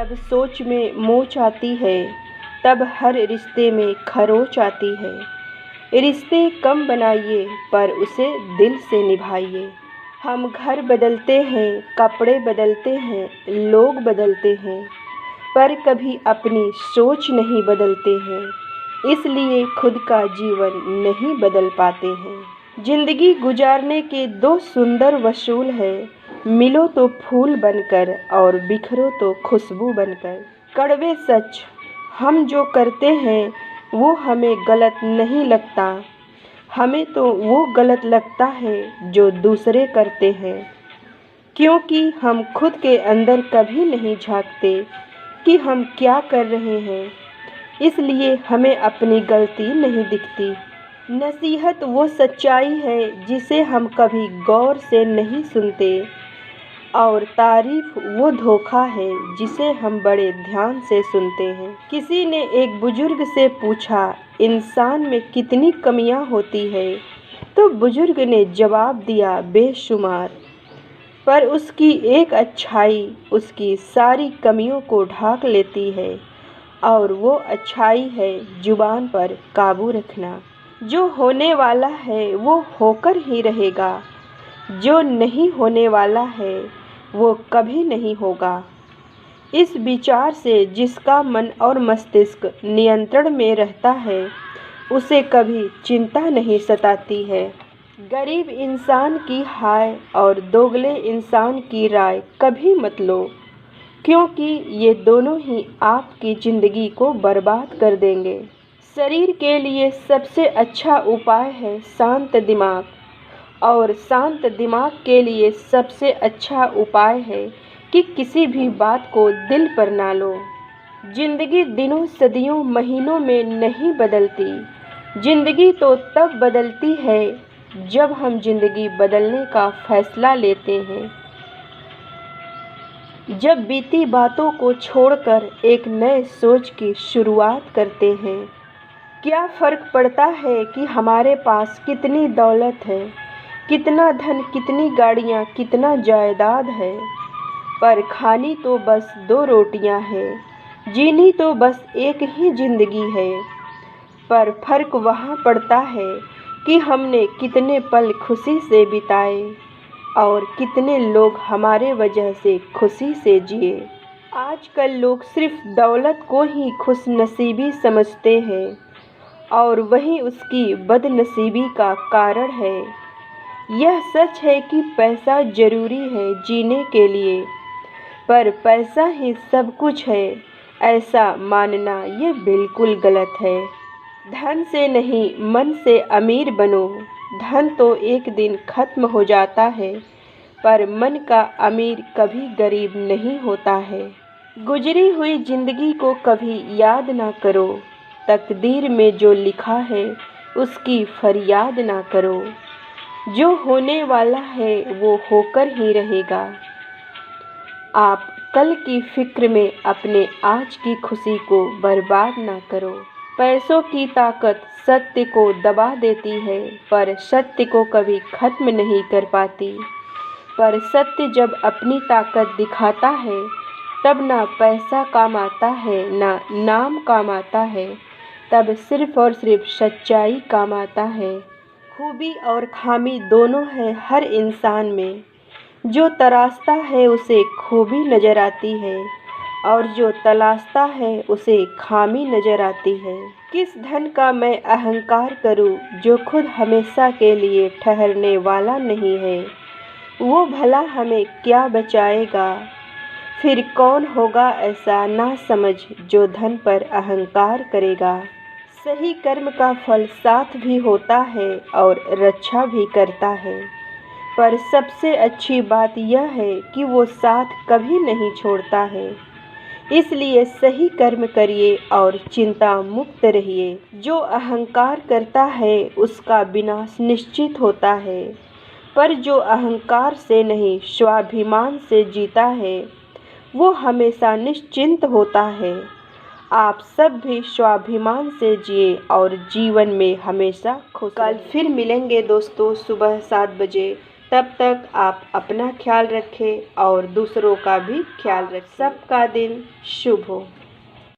जब सोच में मोच आती है, तब हर रिश्ते में खरोच आती है। रिश्ते कम बनाइए पर उसे दिल से निभाइए। हम घर बदलते हैं, कपड़े बदलते हैं, लोग बदलते हैं, पर कभी अपनी सोच नहीं बदलते हैं। इसलिए खुद का जीवन नहीं बदल पाते हैं। जिंदगी गुजारने के दो सुंदर वसूल है, मिलो तो फूल बनकर और बिखरो तो खुशबू बनकर। कड़वे सच, हम जो करते हैं वो हमें गलत नहीं लगता, हमें तो वो गलत लगता है जो दूसरे करते हैं। क्योंकि हम खुद के अंदर कभी नहीं झांकते कि हम क्या कर रहे हैं, इसलिए हमें अपनी गलती नहीं दिखती। नसीहत वो सच्चाई है जिसे हम कभी गौर से नहीं सुनते, और तारीफ वो धोखा है जिसे हम बड़े ध्यान से सुनते हैं। किसी ने एक बुजुर्ग से पूछा, इंसान में कितनी कमियां होती है? तो बुजुर्ग ने जवाब दिया, बेशुमार। पर उसकी एक अच्छाई उसकी सारी कमियों को ढाक लेती है, और वो अच्छाई है जुबान पर काबू रखना। जो होने वाला है वो होकर ही रहेगा, जो नहीं होने वाला है वो कभी नहीं होगा। इस विचार से जिसका मन और मस्तिष्क नियंत्रण में रहता है, उसे कभी चिंता नहीं सताती है। गरीब इंसान की हाय और दोगले इंसान की राय कभी मत लो, क्योंकि ये दोनों ही आपकी ज़िंदगी को बर्बाद कर देंगे। शरीर के लिए सबसे अच्छा उपाय है शांत दिमाग, और शांत दिमाग के लिए सबसे अच्छा उपाय है कि किसी भी बात को दिल पर ना लो। जिंदगी दिनों, सदियों, महीनों में नहीं बदलती। जिंदगी तो तब बदलती है जब हम जिंदगी बदलने का फैसला लेते हैं, जब बीती बातों को छोड़कर एक नए सोच की शुरुआत करते हैं। क्या फ़र्क पड़ता है कि हमारे पास कितनी दौलत है, कितना धन, कितनी गाड़ियाँ, कितना जायदाद है, पर खानी तो बस 2 रोटियाँ हैं, जीनी तो बस एक ही ज़िंदगी है। पर फ़र्क वहाँ पड़ता है कि हमने कितने पल खुशी से बिताए और कितने लोग हमारे वजह से खुशी से जिए। आजकल लोग सिर्फ दौलत को ही खुशनसीबी समझते हैं, और वही उसकी बदनसीबी का कारण है। यह सच है कि पैसा ज़रूरी है जीने के लिए, पर पैसा ही सब कुछ है, ऐसा मानना ये बिल्कुल गलत है। धन से नहीं, मन से अमीर बनो। धन तो एक दिन ख़त्म हो जाता है, पर मन का अमीर कभी गरीब नहीं होता है। गुजरी हुई ज़िंदगी को कभी याद ना करो, तकदीर में जो लिखा है उसकी फरियाद ना करो। जो होने वाला है वो होकर ही रहेगा। आप कल की फिक्र में अपने आज की खुशी को बर्बाद ना करो। पैसों की ताकत सत्य को दबा देती है, पर सत्य को कभी खत्म नहीं कर पाती। पर सत्य जब अपनी ताकत दिखाता है, तब ना पैसा काम आता है, ना नाम काम आता है, तब सिर्फ और सिर्फ सच्चाई काम आता है। खूबी और खामी दोनों है हर इंसान में। जो तराशता है उसे खूबी नज़र आती है, और जो तलाशता है उसे खामी नज़र आती है। किस धन का मैं अहंकार करूं जो खुद हमेशा के लिए ठहरने वाला नहीं है। वो भला हमें क्या बचाएगा। फिर कौन होगा ऐसा ना समझ जो धन पर अहंकार करेगा। सही कर्म का फल साथ भी होता है और रक्षा भी करता है, पर सबसे अच्छी बात यह है कि वो साथ कभी नहीं छोड़ता है। इसलिए सही कर्म करिए और चिंता मुक्त रहिए। जो अहंकार करता है उसका विनाश निश्चित होता है, पर जो अहंकार से नहीं स्वाभिमान से जीता है वो हमेशा निश्चिंत होता है। आप सब भी स्वाभिमान से जिए और जीवन में हमेशा खुश रहें। कल फिर मिलेंगे दोस्तों सुबह 7 बजे। तब तक आप अपना ख्याल रखें और दूसरों का भी ख्याल रखें। सबका दिन शुभ हो।